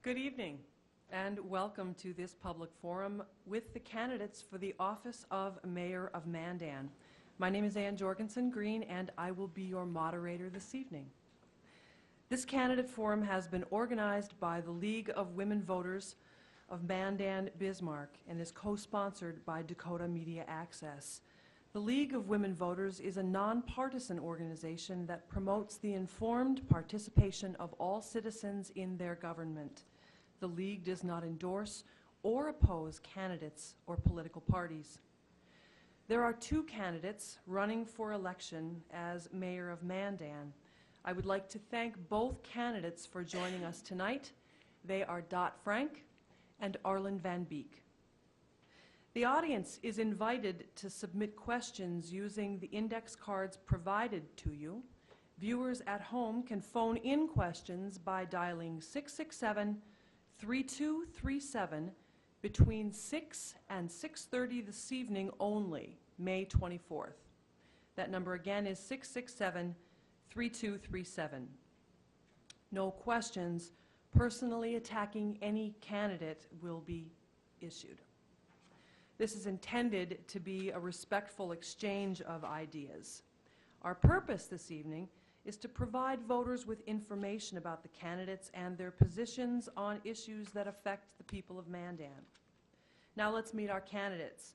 Good evening and welcome to this public forum with the candidates for the office of Mayor of Mandan. My name is Ann Jorgensen Green and I will be your moderator this evening. This candidate forum has been organized by the League of Women Voters of Mandan Bismarck and is co-sponsored by Dakota Media Access. The League of Women Voters is a nonpartisan organization that promotes the informed participation of all citizens in their government. The League does not endorse or oppose candidates or political parties. There are two candidates running for election as Mayor of Mandan. I would like to thank both candidates for joining us tonight. They are Dot Frank and Arlen Van Beek. The audience is invited to submit questions using the index cards provided to you. Viewers at home can phone in questions by dialing 667-3237 between 6 and 6:30 this evening only, May 24th. That number again is 667-3237. No questions personally attacking any candidate will be issued. This is intended to be a respectful exchange of ideas. Our purpose this evening is to provide voters with information about the candidates and their positions on issues that affect the people of Mandan. Now let's meet our candidates.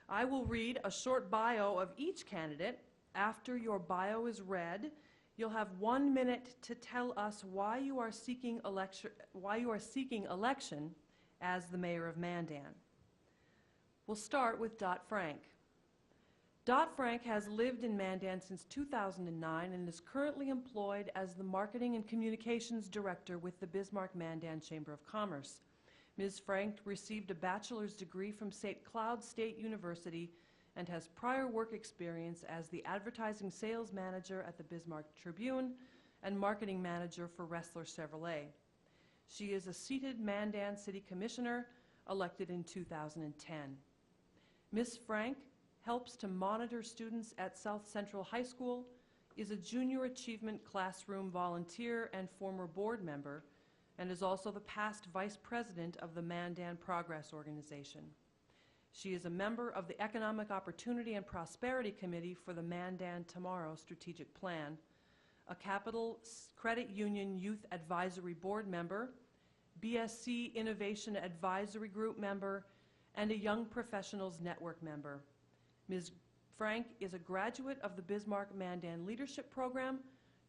I will read a short bio of each candidate. After your bio is read, you'll have 1 minute to tell us why you are seeking election as the Mayor of Mandan. We'll start with Dot Frank. Dot Frank has lived in Mandan since 2009 and is currently employed as the Marketing and Communications Director with the Bismarck-Mandan Chamber of Commerce. Ms. Frank received a bachelor's degree from St. Cloud State University and has prior work experience as the Advertising Sales Manager at the Bismarck Tribune and Marketing Manager for Ressler Chevrolet. She is a seated Mandan City Commissioner elected in 2010. Ms. Frank helps to monitor students at South Central High School, is a Junior Achievement Classroom volunteer and former board member, and is also the past Vice President of the Mandan Progress Organization. She is a member of the Economic Opportunity and Prosperity Committee for the Mandan Tomorrow Strategic Plan, a Capital Credit Union Youth Advisory Board member, BSC Innovation Advisory Group member, and a Young Professionals Network member. Ms. Frank is a graduate of the Bismarck Mandan Leadership Program,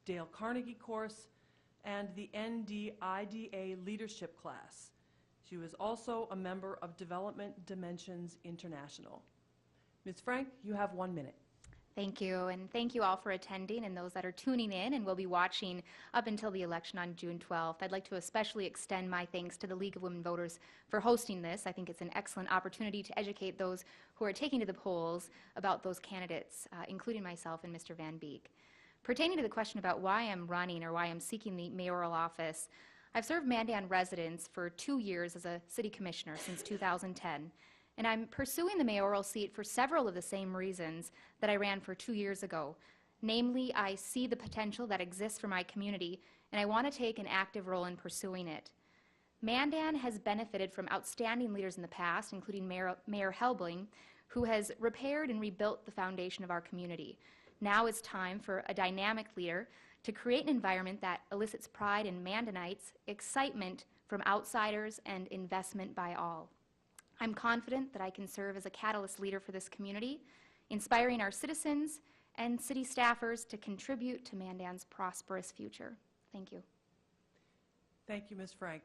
Dale Carnegie course, and the NDIDA Leadership class. She was also a member of Development Dimensions International. Ms. Frank, you have 1 minute. Thank you, and thank you all for attending and those that are tuning in and will be watching up until the election on June 12th. I'd like to especially extend my thanks to the League of Women Voters for hosting this. I think it's an excellent opportunity to educate those who are taking to the polls about those candidates, including myself and Mr. Van Beek. Pertaining to the question about why I'm running or why I'm seeking the mayoral office, I've served Mandan residents for 2 years as a city commissioner since 2010. And I'm pursuing the mayoral seat for several of the same reasons that I ran for 2 years ago. Namely, I see the potential that exists for my community, and I want to take an active role in pursuing it. Mandan has benefited from outstanding leaders in the past, including Mayor Helbling, who has repaired and rebuilt the foundation of our community. Now it's time for a dynamic leader to create an environment that elicits pride in Mandanites, excitement from outsiders, and investment by all. I'm confident that I can serve as a catalyst leader for this community, inspiring our citizens and city staffers to contribute to Mandan's prosperous future. Thank you. Thank you, Ms. Frank.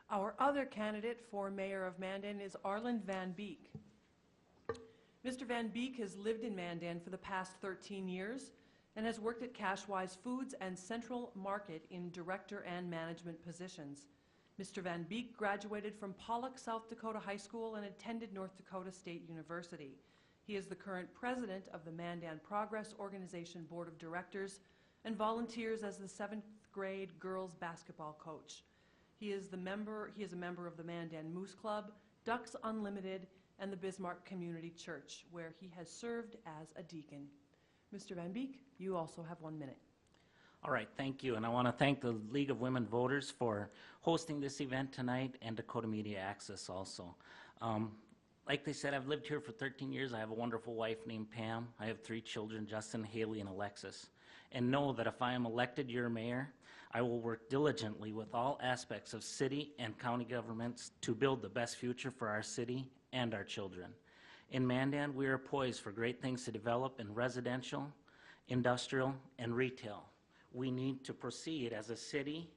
Our other candidate for Mayor of Mandan is Arlen Van Beek. Mr. Van Beek has lived in Mandan for the past 13 years and has worked at Cashwise Foods and Central Market in director and management positions. Mr. Van Beek graduated from Pollock, South Dakota High School and attended North Dakota State University. He is the current president of the Mandan Progress Organization Board of Directors and volunteers as the 7th grade girls basketball coach. He is a member of the Mandan Moose Club, Ducks Unlimited, and the Bismarck Community Church, where he has served as a deacon. Mr. Van Beek, you also have 1 minute. All right, thank you. And I want to thank the League of Women Voters for hosting this event tonight, and Dakota Media Access also. Like they said, I've lived here for 13 years. I have a wonderful wife named Pam. I have 3 children, Justin, Haley, and Alexis. And know that if I am elected your mayor, I will work diligently with all aspects of city and county governments to build the best future for our city and our children. In Mandan, we are poised for great things to develop in residential, industrial, and retail. We need to proceed as a city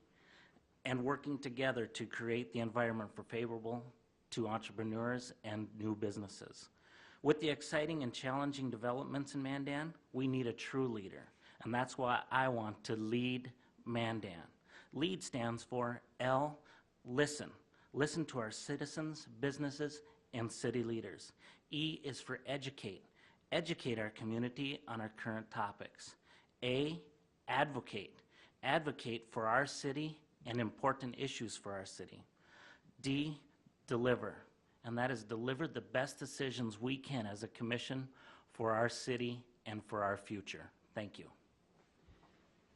and working together to create the environment for favorable to entrepreneurs and new businesses. With the exciting and challenging developments in Mandan, we need a true leader, and that's why I want to lead Mandan. LEAD stands for L, listen. Listen to our citizens, businesses, and city leaders. E is for educate. Educate our community on our current topics. A, advocate. Advocate for our city and important issues for our city. D, deliver. And that is deliver the best decisions we can as a commission for our city and for our future. Thank you.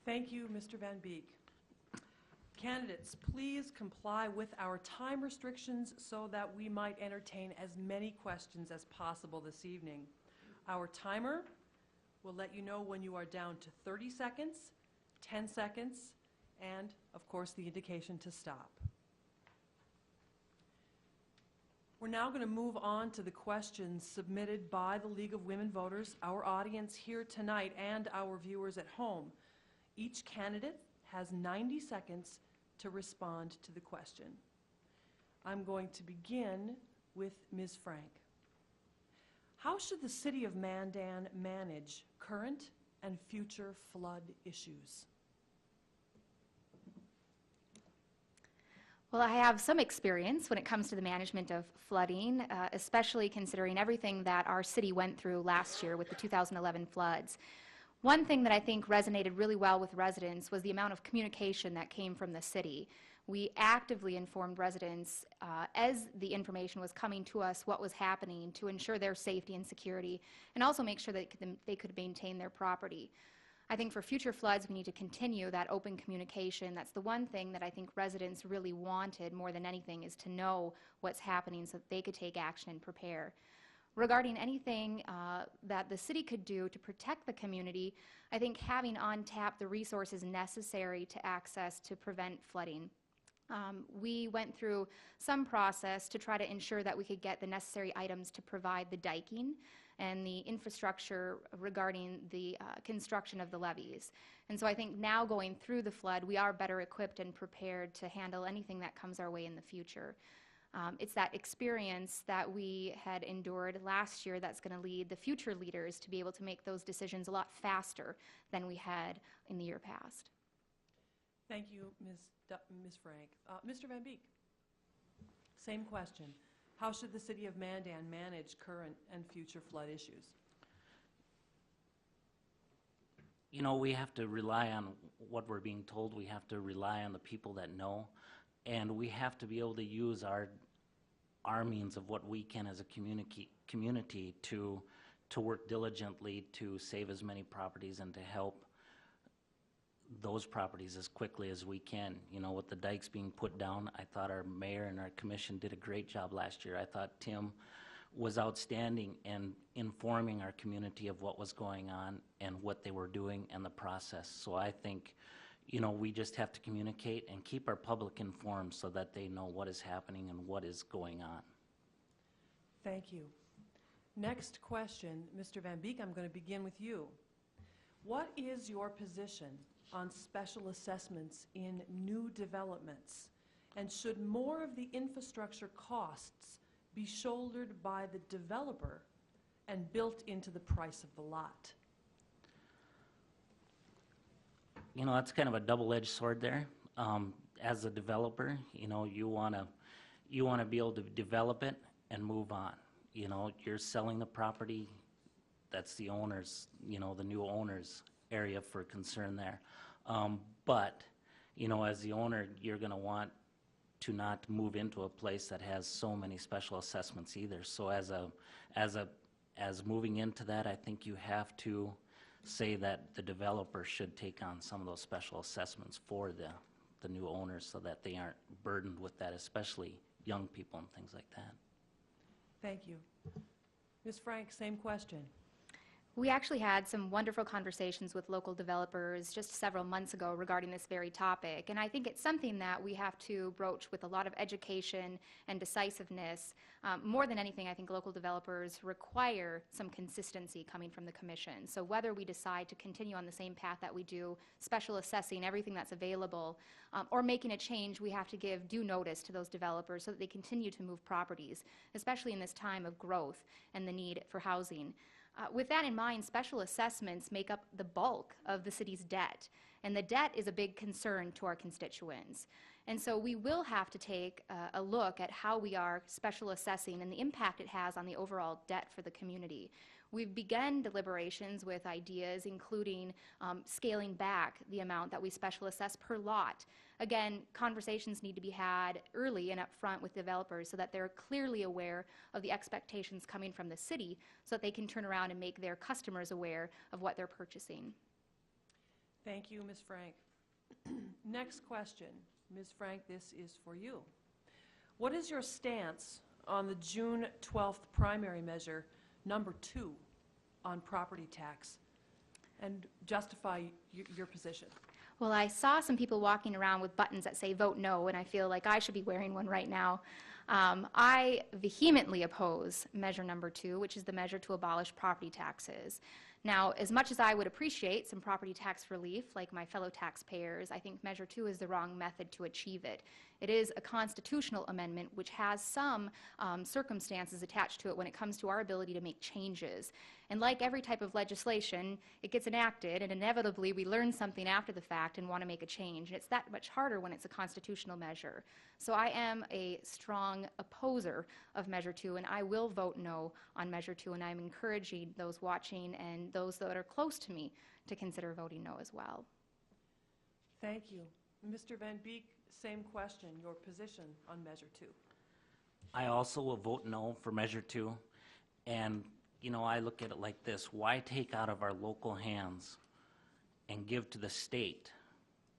Thank you, Mr. Van Beek. Candidates, please comply with our time restrictions so that we might entertain as many questions as possible this evening. Our timer will let you know when you are down to 30 seconds, 10 seconds, and, of course, the indication to stop. We're now going to move on to the questions submitted by the League of Women Voters, our audience here tonight, and our viewers at home. Each candidate has 90 seconds to respond to the question. I'm going to begin with Ms. Frank. How should the City of Mandan manage current and future flood issues? Well, I have some experience when it comes to the management of flooding, especially considering everything that our city went through last year with the 2011 floods. One thing that I think resonated really well with residents was the amount of communication that came from the city. We actively informed residents as the information was coming to us what was happening to ensure their safety and security, and also make sure that they could maintain their property. I think for future floods, we need to continue that open communication. That's the one thing that I think residents really wanted more than anything, is to know what's happening so that they could take action and prepare. Regarding anything that the city could do to protect the community, I think having on tap the resources necessary to access to prevent flooding. We went through some process to try to ensure that we could get the necessary items to provide the diking and the infrastructure regarding the construction of the levees. And so I think now going through the flood, we are better equipped and prepared to handle anything that comes our way in the future. It's that experience that we had endured last year that's going to lead the future leaders to be able to make those decisions a lot faster than we had in the year past. Thank you, Ms. Frank. Mr. Van Beek, same question. How should the City of Mandan manage current and future flood issues? You know, we have to rely on what we're being told. We have to rely on the people that know. And we have to be able to use our means of what we can as a community to work diligently to save as many properties and to help those properties as quickly as we can. You know, with the dikes being put down, I thought our mayor and our commission did a great job last year. I thought Tim was outstanding in informing our community of what was going on and what they were doing and the process. So I think, you know, we just have to communicate and keep our public informed so that they know what is happening and what is going on. Thank you. Next question, Mr. Van Beek, I'm going to begin with you. What is your position on special assessments in new developments? And should more of the infrastructure costs be shouldered by the developer and built into the price of the lot? You know, that's kind of a double-edged sword there. As a developer, you know, you want to be able to develop it and move on. You know, you're selling the property, that's the owner's, you know, the new owner's area for concern there. But, you know, as the owner, you're going to want to not move into a place that has so many special assessments either. So as moving into that, I think you have to say that the developer should take on some of those special assessments for the new owners so that they aren't burdened with that, especially young people and things like that. Thank you. Ms. Frank, same question. We actually had some wonderful conversations with local developers just several months ago regarding this very topic, and I think it's something that we have to broach with a lot of education and decisiveness. More than anything, I think local developers require some consistency coming from the Commission. So whether we decide to continue on the same path that we do, special assessing everything that's available, or making a change, we have to give due notice to those developers so that they continue to move properties, especially in this time of growth and the need for housing. With that in mind, special assessments make up the bulk of the city's debt, and the debt is a big concern to our constituents. And so we will have to take a look at how we are special assessing and the impact it has on the overall debt for the community. We've begun deliberations with ideas including scaling back the amount that we special assess per lot. Again, conversations need to be had early and upfront with developers so that they're clearly aware of the expectations coming from the city so that they can turn around and make their customers aware of what they're purchasing. Thank you, Ms. Frank. Next question. Ms. Frank, this is for you. What is your stance on the June 12th primary measure, number 2, on property tax? And justify your position. Well, I saw some people walking around with buttons that say vote no, and I feel like I should be wearing one right now. I vehemently oppose measure number 2, which is the measure to abolish property taxes. Now, as much as I would appreciate some property tax relief, like my fellow taxpayers, I think measure 2 is the wrong method to achieve it. It is a constitutional amendment which has some circumstances attached to it when it comes to our ability to make changes. And like every type of legislation, it gets enacted, and inevitably we learn something after the fact and want to make a change. And it's that much harder when it's a constitutional measure. So I am a strong opposer of measure 2, and I will vote no on measure 2, and I'm encouraging those watching and those that are close to me to consider voting no as well. Thank you. Mr. Van Beek, same question, your position on measure 2. I also will vote no for measure 2, and you know, I look at it like this: why take out of our local hands and give to the state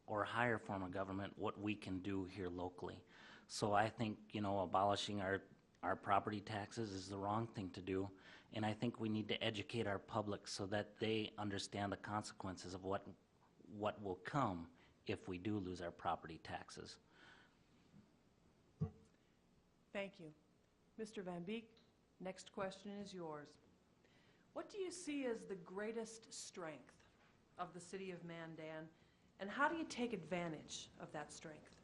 or a higher form of government what we can do here locally? So I think, you know, abolishing our property taxes is the wrong thing to do, and I think we need to educate our public so that they understand the consequences of what will come if we do lose our property taxes. Thank you. Mr. Van Beek, next question is yours. What do you see as the greatest strength of the city of Mandan, and how do you take advantage of that strength?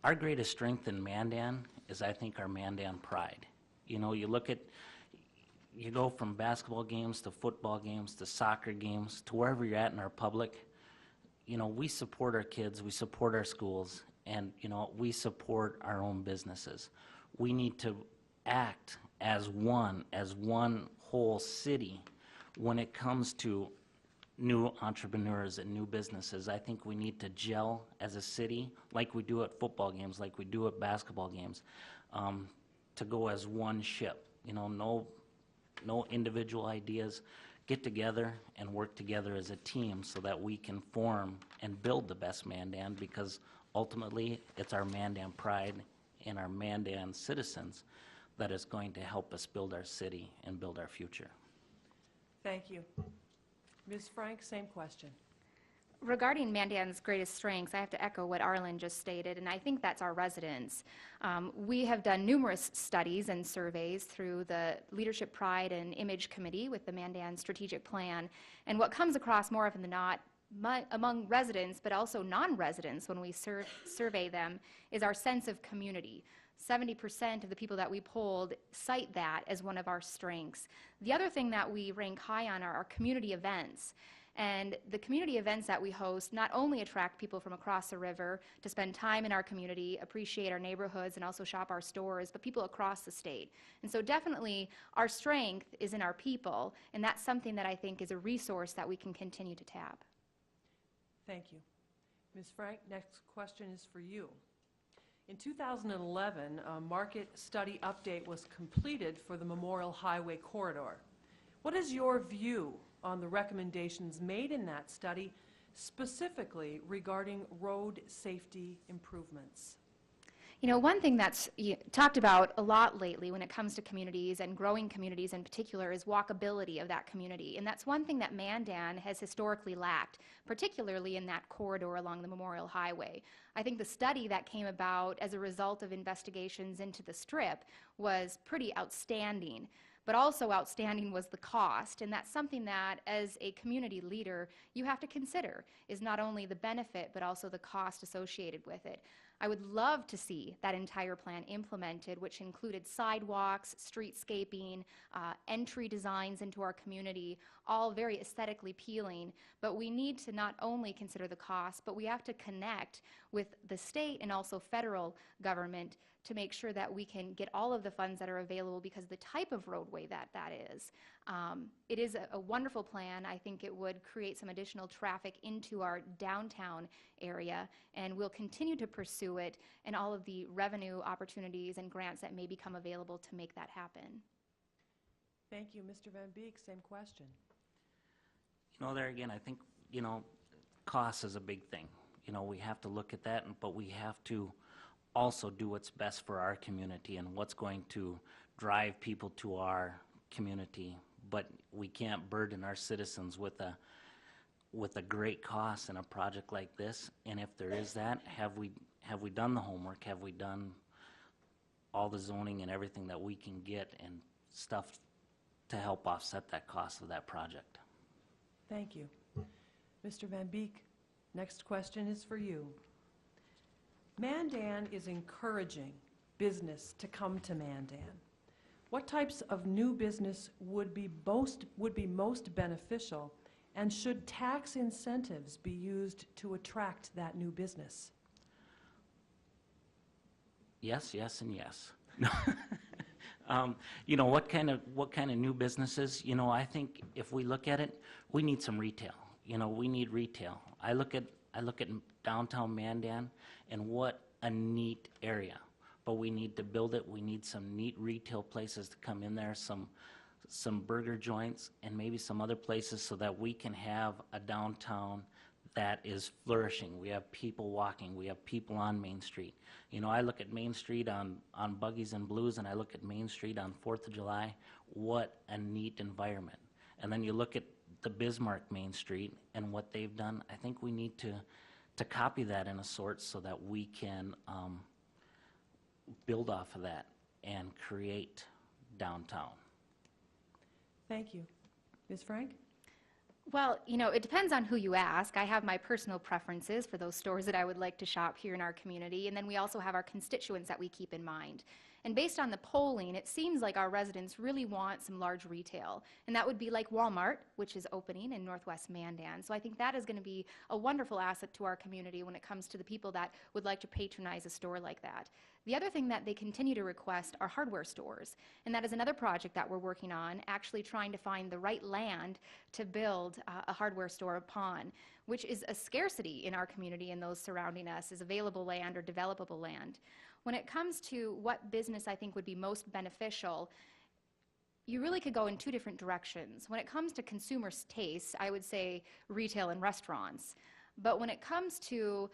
Our greatest strength in Mandan is, I think, our Mandan pride. You know, you go from basketball games to football games to soccer games to wherever you're at in our public. You know, we support our kids, we support our schools, and, you know, we support our own businesses. We need to act as one whole city when it comes to new entrepreneurs and new businesses. I think we need to gel as a city like we do at football games, like we do at basketball games, to go as one ship. You know, no individual ideas. Get together and work together as a team so that we can form and build the best Mandan, because ultimately it's our Mandan pride and our Mandan citizens that is going to help us build our city and build our future. Thank you. Ms. Frank, same question. Regarding Mandan's greatest strengths, I have to echo what Arlen just stated, and I think that's our residents. We have done numerous studies and surveys through the Leadership Pride and Image Committee with the Mandan Strategic Plan, and what comes across more often than not among residents, but also non-residents when we survey them, is our sense of community. 70% of the people that we polled cite that as one of our strengths. The other thing that we rank high on are our community events. And the community events that we host not only attract people from across the river to spend time in our community, appreciate our neighborhoods, and also shop our stores, but people across the state. And so definitely our strength is in our people, and that's something that I think is a resource that we can continue to tap. Thank you. Ms. Frank, next question is for you. In 2011, a market study update was completed for the Memorial Highway corridor. What is your view on the recommendations made in that study, specifically regarding road safety improvements? You know, one thing that's talked about a lot lately when it comes to communities and growing communities in particular is walkability of that community. And that's one thing that Mandan has historically lacked, particularly in that corridor along the Memorial Highway. I think the study that came about as a result of investigations into the Strip was pretty outstanding. But also outstanding was the cost, and that's something that, as a community leader, you have to consider, is not only the benefit, but also the cost associated with it. I would love to see that entire plan implemented, which included sidewalks, streetscaping, entry designs into our community, all very aesthetically appealing. But we need to not only consider the cost, but we have to connect with the state and also federal government to make sure that we can get all of the funds that are available, because the type of roadway that is. It is a wonderful plan. I think it would create some additional traffic into our downtown area, and we'll continue to pursue it and all of the revenue opportunities and grants that may become available to make that happen. Thank you. Mr. Van Beek, same question. You know, there again, I think, you know, cost is a big thing. You know, we have to look at that, but we have to also do what's best for our community and what's going to drive people to our community. But we can't burden our citizens with a great cost in a project like this. And if there is that, have we done the homework? Have we done all the zoning and everything that we can get and stuff to help offset that cost of that project? Thank you. Mr. Van Beek, next question is for you. Mandan is encouraging business to come to Mandan. What types of new business would be most beneficial, and should tax incentives be used to attract that new business? Yes, yes, and yes. You know, what kind of new businesses? You know, I think if we look at it, we need some retail. You know, we need retail. I look at downtown Mandan, and what a neat area. But we need to build it. We need some neat retail places to come in there, some burger joints, and maybe some other places, so that we can have a downtown that is flourishing. We have people walking. We have people on Main Street. You know, I look at Main Street on Buggies and Blues, and I look at Main Street on 4th of July. What a neat environment. And then you look at the Bismarck Main Street and what they've done. I think we need to copy that in a sort, so that we can build off of that and create downtown. Thank you. Ms. Frank? Well, you know, it depends on who you ask. I have my personal preferences for those stores that I would like to shop here in our community, and then we also have our constituents that we keep in mind. And based on the polling, it seems like our residents really want some large retail, and that would be like Walmart, which is opening in Northwest Mandan. So I think that is going to be a wonderful asset to our community when it comes to the people that would like to patronize a store like that. The other thing that they continue to request are hardware stores, and that is another project that we're working on, actually trying to find the right land to build a hardware store upon, which is a scarcity in our community and those surrounding us, is available land or developable land. When it comes to what business I think would be most beneficial, you really could go in two different directions. When it comes to consumers' tastes, I would say retail and restaurants. But when it comes to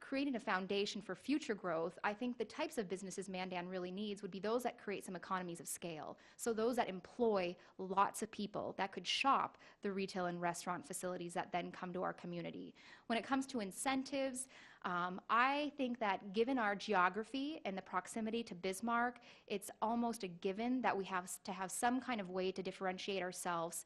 creating a foundation for future growth, I think the types of businesses Mandan really needs would be those that create some economies of scale. So those that employ lots of people that could shop the retail and restaurant facilities that then come to our community. When it comes to incentives, I think that given our geography and the proximity to Bismarck, it's almost a given that we have to have some kind of way to differentiate ourselves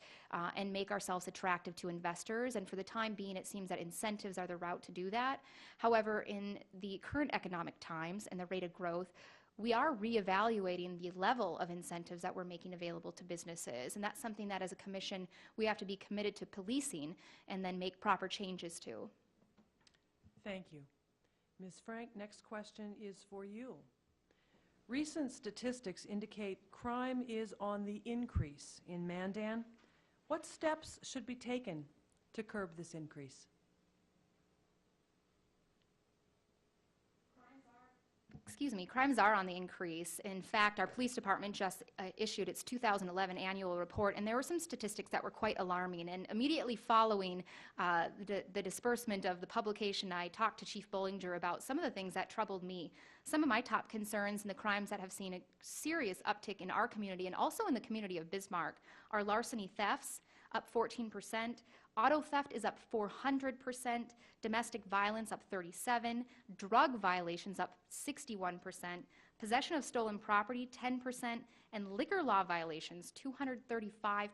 and make ourselves attractive to investors. And for the time being, it seems that incentives are the route to do that. However, in the current economic times and the rate of growth, we are reevaluating the level of incentives that we're making available to businesses. And that's something that as a commission, we have to be committed to policing and then make proper changes to. Thank you. Ms. Frank, next question is for you. Recent statistics indicate crime is on the increase in Mandan. What steps should be taken to curb this increase? Crimes are on the increase. In fact, our police department just issued its 2011 annual report, and there were some statistics that were quite alarming. And immediately following the disbursement of the publication, I talked to Chief Bollinger about some of the things that troubled me. Some of my top concerns and the crimes that have seen a serious uptick in our community and also in the community of Bismarck are larceny thefts, up 14%, auto theft is up 400%, domestic violence up 37%, drug violations up 61%, possession of stolen property 10%, and liquor law violations 235%.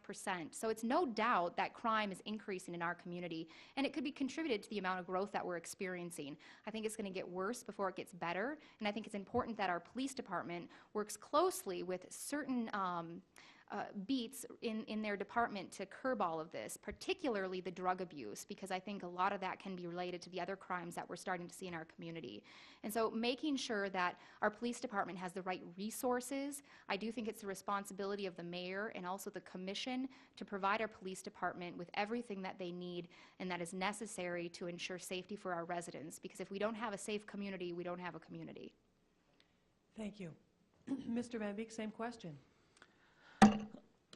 So it's no doubt that crime is increasing in our community, and it could be contributed to the amount of growth that we're experiencing. I think it's going to get worse before it gets better, and I think it's important that our police department works closely with certain beats in their department to curb all of this, particularly the drug abuse, because I think a lot of that can be related to the other crimes that we're starting to see in our community. And so making sure that our police department has the right resources, I do think it's the responsibility of the mayor and also the commission to provide our police department with everything that they need and that is necessary to ensure safety for our residents, because if we don't have a safe community, we don't have a community. Thank you. Mr. Van Beek, same question.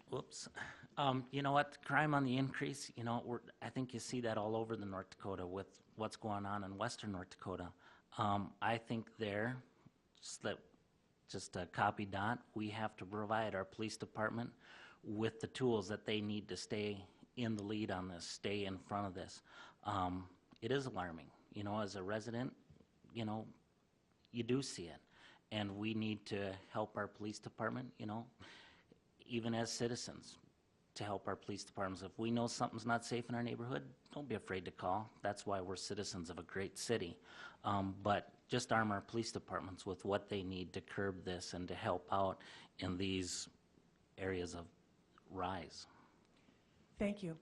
Whoops. You know what? Crime on the increase, you know, I think you see that all over the North Dakota with what's going on in western North Dakota. I think there, just to copy Dot, we have to provide our police department with the tools that they need to stay in the lead on this, stay in front of this. It is alarming. You know, as a resident, you know, you do see it. And we need to help our police department, you know, even as citizens, to help our police departments. If we know something's not safe in our neighborhood, don't be afraid to call. That's why we're citizens of a great city. But just arm our police departments with what they need to curb this and to help out in these areas of rise. Thank you.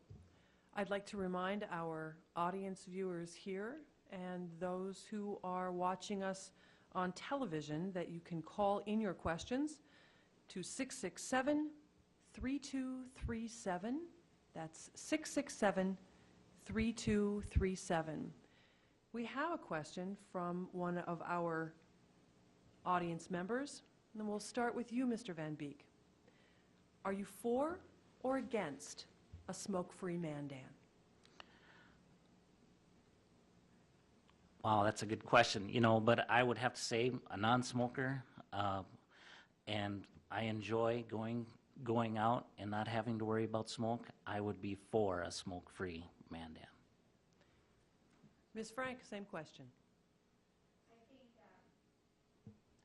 I'd like to remind our audience viewers here and those who are watching us on television that you can call in your questions to 667-3237. That's 667-3237. We have a question from one of our audience members, and we'll start with you, Mr. Van Beek. Are you for or against a smoke-free Mandan? Wow, that's a good question. You know, but I would have to say a non-smoker, and I enjoy going out and not having to worry about smoke. I would be for a smoke-free Mandan. Ms. Frank, same question.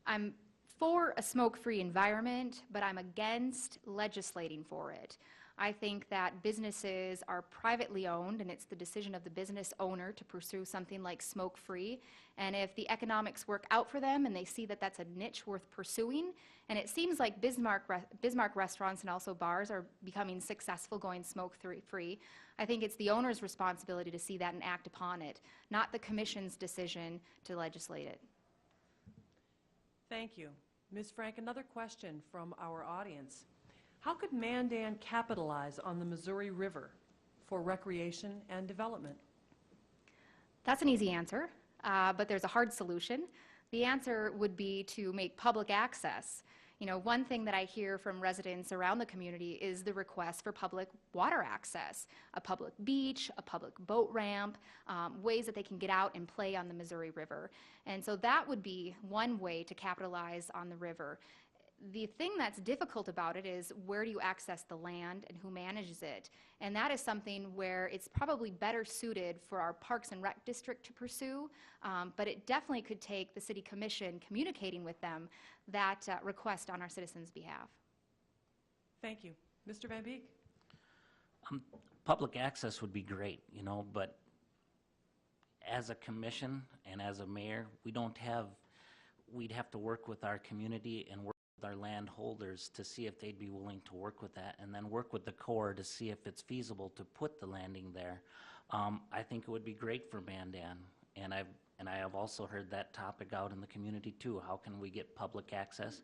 I'm for a smoke-free environment, but I'm against legislating for it. I think that businesses are privately owned, and it's the decision of the business owner to pursue something like smoke-free. And if the economics work out for them and they see that that's a niche worth pursuing, and it seems like Bismarck restaurants and also bars are becoming successful going smoke-free, I think it's the owner's responsibility to see that and act upon it, not the commission's decision to legislate it. Thank you. Ms. Frank, another question from our audience. How could Mandan capitalize on the Missouri River for recreation and development? That's an easy answer, but there's a hard solution. The answer would be to make public access. You know, one thing that I hear from residents around the community is the request for public water access, a public beach, a public boat ramp, ways that they can get out and play on the Missouri River. And so that would be one way to capitalize on the river. The thing that's difficult about it is where do you access the land and who manages it? And that is something where it's probably better suited for our Parks and Rec District to pursue, but it definitely could take the City Commission communicating with them that request on our citizens' behalf. Thank you. Mr. Van Beek? Public access would be great, you know, but as a commission and as a mayor, we don't have we'd have to work with our community and work with our landholders to see if they'd be willing to work with that, and then work with the Corps to see if it's feasible to put the landing there. I think it would be great for Mandan, and I have also heard that topic out in the community too. How can we get public access?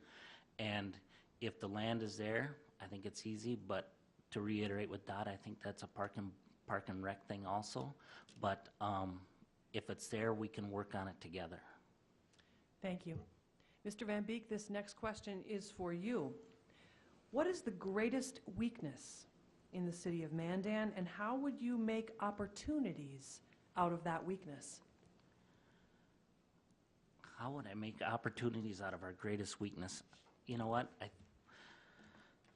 And if the land is there, I think it's easy, but to reiterate with Dot, I think that's a park and rec thing also. But if it's there, we can work on it together. Thank you. Mr. Van Beek, this next question is for you. What is the greatest weakness in the city of Mandan, and how would you make opportunities out of that weakness? How would I make opportunities out of our greatest weakness? You know what?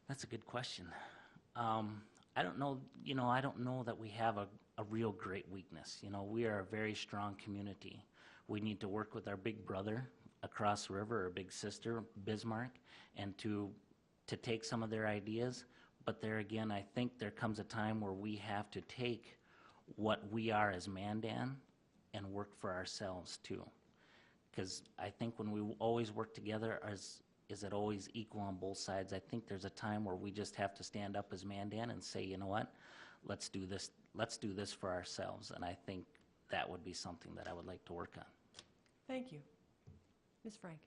That's a good question. I don't know, I don't know that we have a real great weakness. We are a very strong community. We need to work with our big brother across the river, or big sister, Bismarck, and to take some of their ideas. But there again, I think there comes a time where we have to take what we are as Mandan and work for ourselves too. Because I think when we always work together, is it always equal on both sides? I think there's a time where we just have to stand up as Mandan and say, you know what, let's do this for ourselves. And I think that would be something that I would like to work on. Thank you. Ms. Frank.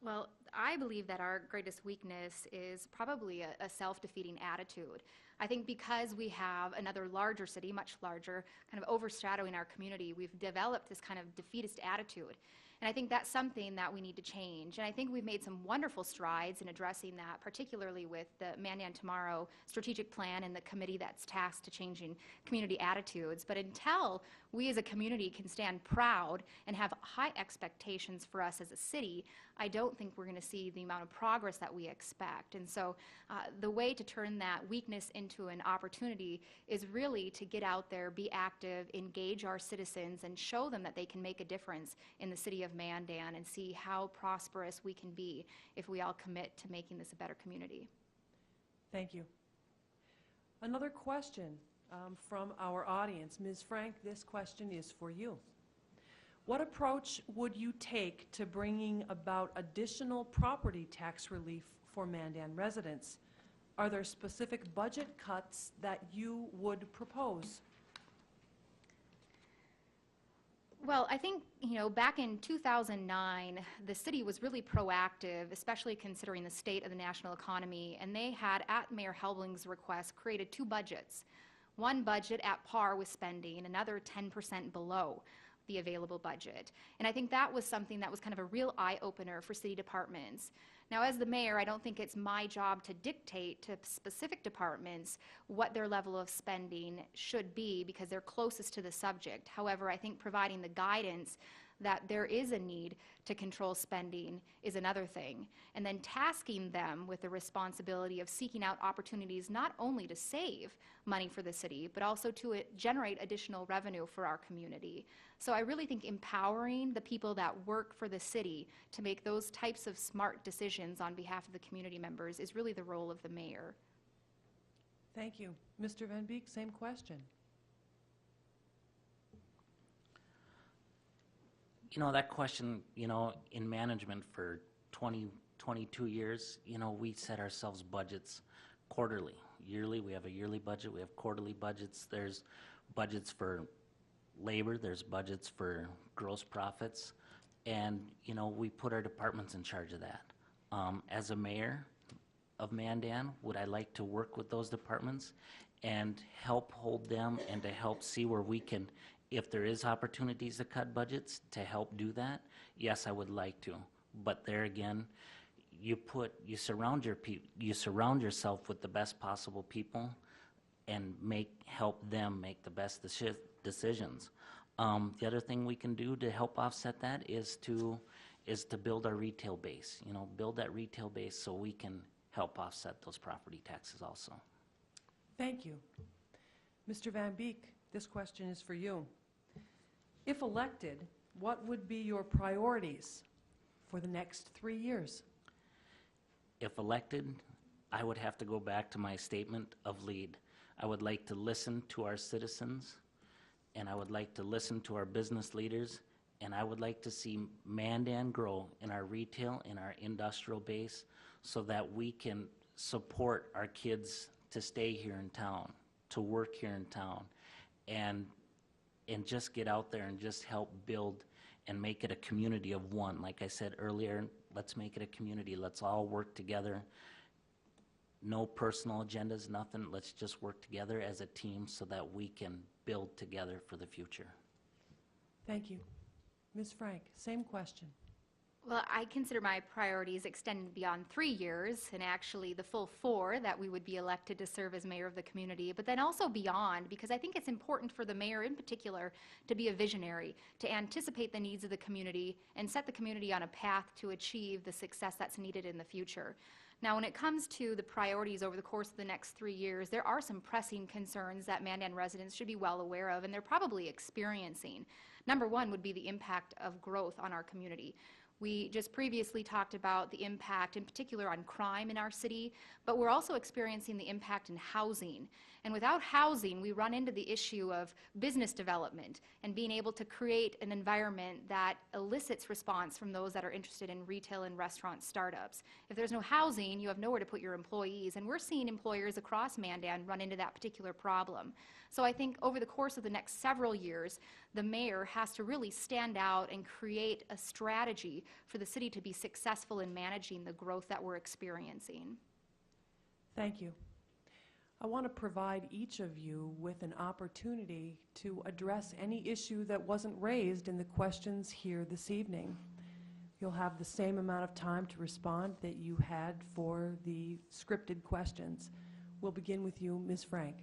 Well, I believe that our greatest weakness is probably a self-defeating attitude. I think because we have another larger city, much larger, kind of overshadowing our community, we've developed this kind of defeatist attitude. And I think that's something that we need to change. And I think we've made some wonderful strides in addressing that, particularly with the Mandan Tomorrow strategic plan and the committee that's tasked to changing community attitudes. But until we as a community can stand proud and have high expectations for us as a city, I don't think we're going to see the amount of progress that we expect. And so the way to turn that weakness into an opportunity is really to get out there, be active, engage our citizens, and show them that they can make a difference in the city of Mandan, and see how prosperous we can be if we all commit to making this a better community. Thank you. Another question from our audience. Ms. Frank, this question is for you. What approach would you take to bringing about additional property tax relief for Mandan residents? Are there specific budget cuts that you would propose? Well, I think, back in 2009, the city was really proactive, especially considering the state of the national economy, and they had, at Mayor Helbling's request, created two budgets. One budget at par with spending, another 10% below the available budget. And I think that was something that was kind of a real eye-opener for city departments. Now, as the mayor, I don't think it's my job to dictate to specific departments what their level of spending should be, because they're closest to the subject. However, I think providing the guidance that there is a need to control spending is another thing, and then tasking them with the responsibility of seeking out opportunities not only to save money for the city, but also to generate additional revenue for our community. So I really think empowering the people that work for the city to make those types of smart decisions on behalf of the community members is really the role of the mayor. Thank you. Mr. Van Beek, same question. That question, in management for 22 years, we set ourselves budgets quarterly. Yearly, we have a yearly budget. We have quarterly budgets. There's budgets for labor. There's budgets for gross profits. And, we put our departments in charge of that. As a mayor of Mandan, would I like to work with those departments and help hold them and to help see where we can, if there is opportunities to cut budgets, to help do that? Yes, I would like to. But there again, you surround yourself with the best possible people and help them make the best decisions. The other thing we can do to help offset that is to build our retail base. Build that retail base so we can help offset those property taxes also. Thank you. Mr. Van Beek, this question is for you. If elected, what would be your priorities for the next 3 years? If elected, I would have to go back to my statement of lead. I would like to listen to our citizens, and I would like to listen to our business leaders and I would like to see Mandan grow in our retail, in our industrial base, so that we can support our kids to stay here in town, to work here in town, and just get out there and just help build and make it a community of one. Like I said earlier, let's make it a community. Let's all work together. No personal agendas, nothing. Let's just work together as a team so that we can build together for the future. Thank you. Ms. Frank, same question. Well, I consider my priorities extend beyond 3 years, and actually the full 4 that we would be elected to serve as mayor of the community, but then also beyond, because I think it's important for the mayor in particular to be a visionary, to anticipate the needs of the community and set the community on a path to achieve the success that's needed in the future. Now, when it comes to the priorities over the course of the next 3 years, there are some pressing concerns that Mandan residents should be well aware of, and they're probably experiencing. Number one would be the impact of growth on our community. We just previously talked about the impact, in particular, on crime in our city, but we're also experiencing the impact in housing. And without housing, we run into the issue of business development and being able to create an environment that elicits response from those that are interested in retail and restaurant startups. If there's no housing, you have nowhere to put your employees, and we're seeing employers across Mandan run into that particular problem. So I think over the course of the next several years, the mayor has to really stand out and create a strategy for the city to be successful in managing the growth that we're experiencing. Thank you. I want to provide each of you with an opportunity to address any issue that wasn't raised in the questions here this evening. You'll have the same amount of time to respond that you had for the scripted questions. We'll begin with you, Ms. Frank.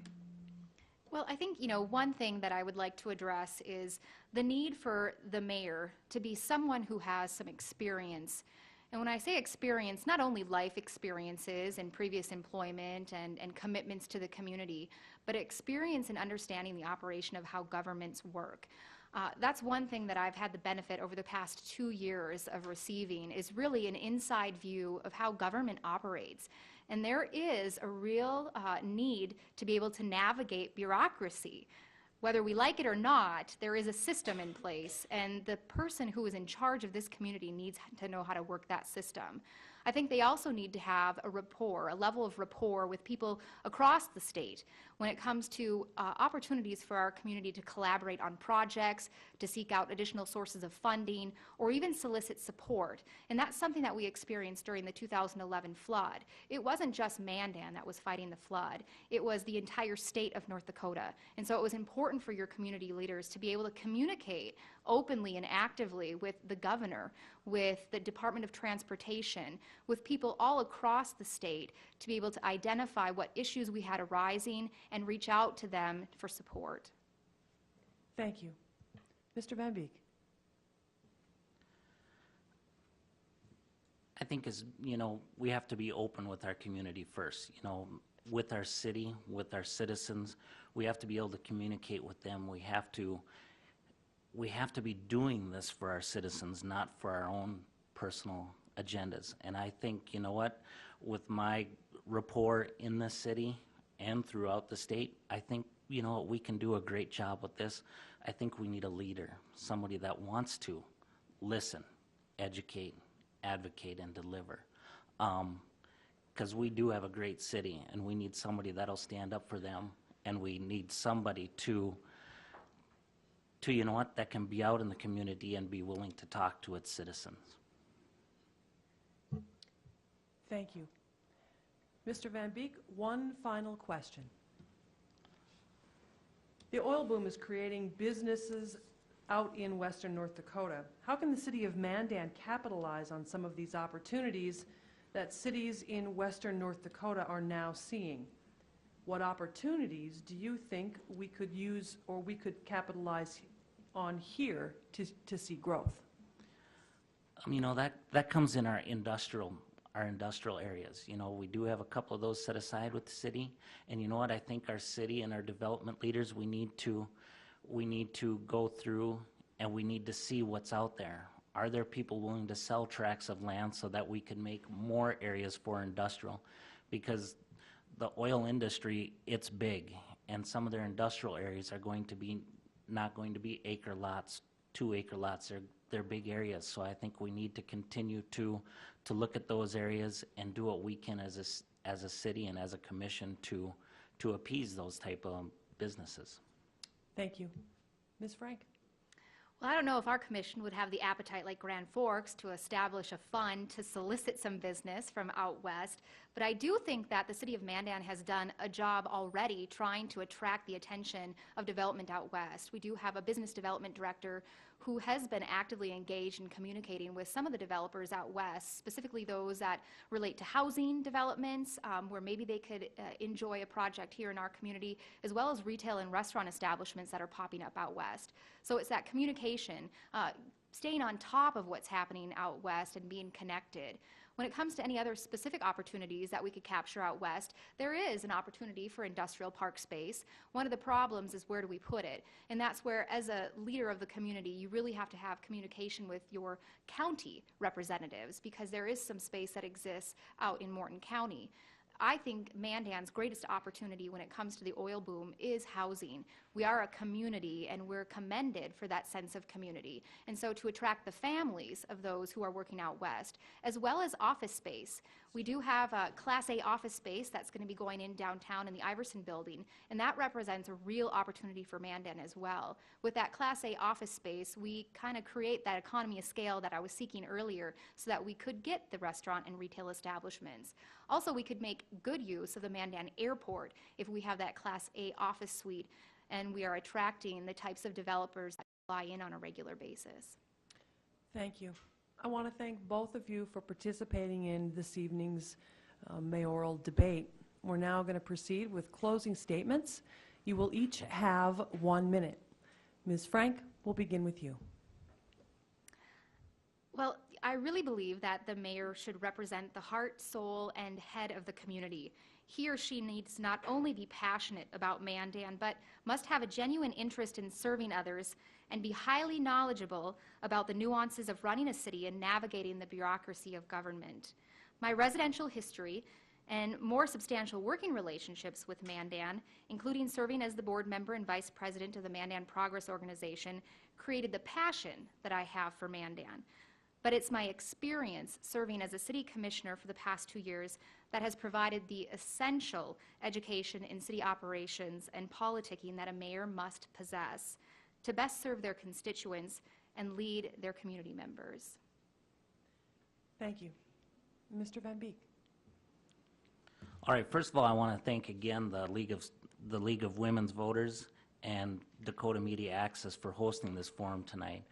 Well, I think, one thing that I would like to address is the need for the mayor to be someone who has some experience. And when I say experience, not only life experiences and previous employment and commitments to the community, but experience in understanding the operation of how governments work. That's one thing that I've had the benefit over the past 2 years of receiving, is really an inside view of how government operates. And there is a real need to be able to navigate bureaucracy. Whether we like it or not, there is a system in place, and the person who is in charge of this community needs to know how to work that system. I think they also need to have a rapport, a level of rapport with people across the state when it comes to opportunities for our community to collaborate on projects, to seek out additional sources of funding, or even solicit support. And that's something that we experienced during the 2011 flood. It wasn't just Mandan that was fighting the flood. It was the entire state of North Dakota. And so it was important for your community leaders to be able to communicate openly and actively with the governor, with the Department of Transportation, with people all across the state to be able to identify what issues we had arising and reach out to them for support. Thank you. Mr. Van Beek. I think we have to be open with our community first, with our city, with our citizens. We have to be able to communicate with them. We have to be doing this for our citizens, not for our own personal agendas. And I think, with my rapport in the city and throughout the state, I think, we can do a great job with this. I think we need a leader, somebody that wants to listen, educate, advocate, and deliver. Because we do have a great city, and we need somebody that'll stand up for them, and we need somebody that can be out in the community and be willing to talk to its citizens. Thank you. Mr. Van Beek, one final question. The oil boom is creating businesses out in western North Dakota. How can the city of Mandan capitalize on some of these opportunities that cities in western North Dakota are now seeing? What opportunities do you think we could use or we could capitalize on here to see growth? That comes in our industrial areas. We do have a couple of those set aside with the city, and I think our city and our development leaders, we need to go through and we need to see what's out there. Are there people willing to sell tracts of land so that we can make more areas for industrial? Because the oil industry, it's big, and some of their industrial areas are not going to be acre lots 2-acre lots. They're big areas, so I think we need to continue to look at those areas and do what we can as a city and as a commission to appease those type of businesses. Thank you. Ms. Frank? Well, I don't know if our commission would have the appetite like Grand Forks to establish a fund to solicit some business from out west, but I do think that the city of Mandan has done a job already trying to attract the attention of development out west. We do have a business development director who has been actively engaged in communicating with some of the developers out west, specifically those that relate to housing developments, where maybe they could enjoy a project here in our community, as well as retail and restaurant establishments that are popping up out west. So it's that communication, staying on top of what's happening out west and being connected. When it comes to any other specific opportunities that we could capture out west, there is an opportunity for industrial park space. One of the problems is where do we put it? And that's where, as a leader of the community, you really have to have communication with your county representatives, because there is some space that exists out in Morton County. I think Mandan's greatest opportunity when it comes to the oil boom is housing. We are a community, and we're commended for that sense of community. And so to attract the families of those who are working out west, as well as office space. We do have a Class A office space that's going to be going in downtown in the Iverson building, and that represents a real opportunity for Mandan as well. With that Class A office space, we kind of create that economy of scale that I was seeking earlier so that we could get the restaurant and retail establishments. Also, we could make good use of the Mandan Airport if we have that Class A office suite, and we are attracting the types of developers that fly in on a regular basis. Thank you. I want to thank both of you for participating in this evening's mayoral debate. We're now going to proceed with closing statements. You will each have 1 minute. Ms. Frank, we'll begin with you. Well, I really believe that the mayor should represent the heart, soul, and head of the community. He or she needs not only be passionate about Mandan, but must have a genuine interest in serving others and be highly knowledgeable about the nuances of running a city and navigating the bureaucracy of government. My residential history and more substantial working relationships with Mandan, including serving as the board member and vice president of the Mandan Progress Organization, created the passion that I have for Mandan. But it's my experience serving as a city commissioner for the past 2 years that has provided the essential education in city operations and politicking that a mayor must possess to best serve their constituents and lead their community members. Thank you. Mr. Van Beek. All right, first of all, I want to thank again the League of Women's Voters and Dakota Media Access for hosting this forum tonight.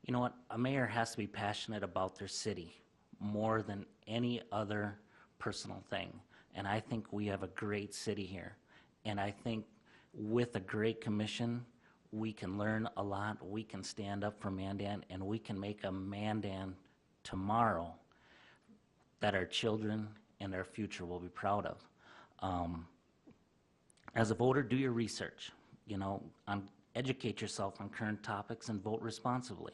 You know what? A mayor has to be passionate about their city more than any other personal thing. And I think we have a great city here. And I think with a great commission, we can learn a lot. We can stand up for Mandan, and we can make a Mandan tomorrow that our children and our future will be proud of. As a voter, do your research. You know, educate yourself on current topics and vote responsibly.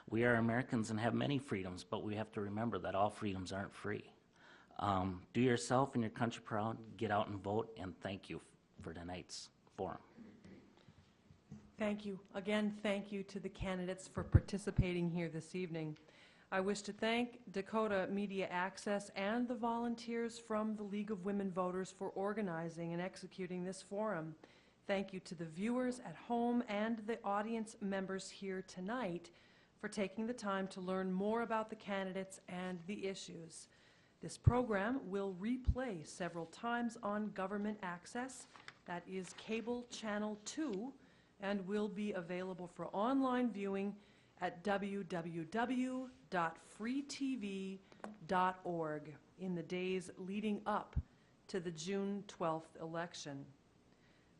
We are Americans and have many freedoms, but we have to remember that all freedoms aren't free. Do yourself and your country proud, get out and vote, and thank you for tonight's forum. Thank you. Again, thank you to the candidates for participating here this evening. I wish to thank Dakota Media Access and the volunteers from the League of Women Voters for organizing and executing this forum. Thank you to the viewers at home and the audience members here tonight for taking the time to learn more about the candidates and the issues. This program will replay several times on Government Access, that is cable channel 2, and will be available for online viewing at www.freetv.org in the days leading up to the June 12th election.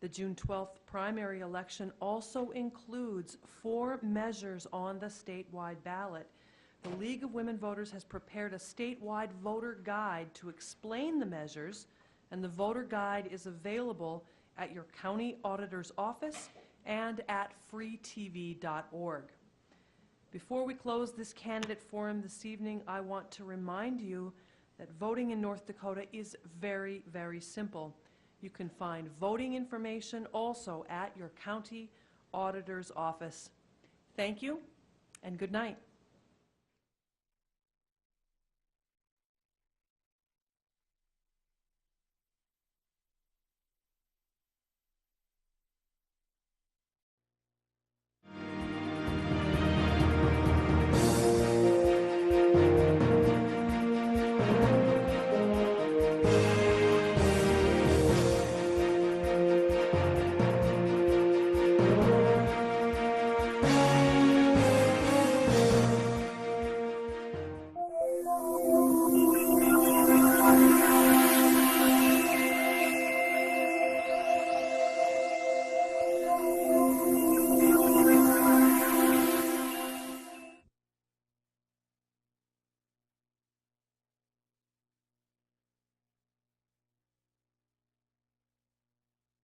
The June 12th primary election also includes 4 measures on the statewide ballot. The League of Women Voters has prepared a statewide voter guide to explain the measures, and the voter guide is available at your county auditor's office and at freetv.org. Before we close this candidate forum this evening, I want to remind you that voting in North Dakota is very, very simple. You can find voting information also at your county auditor's office. Thank you, and good night.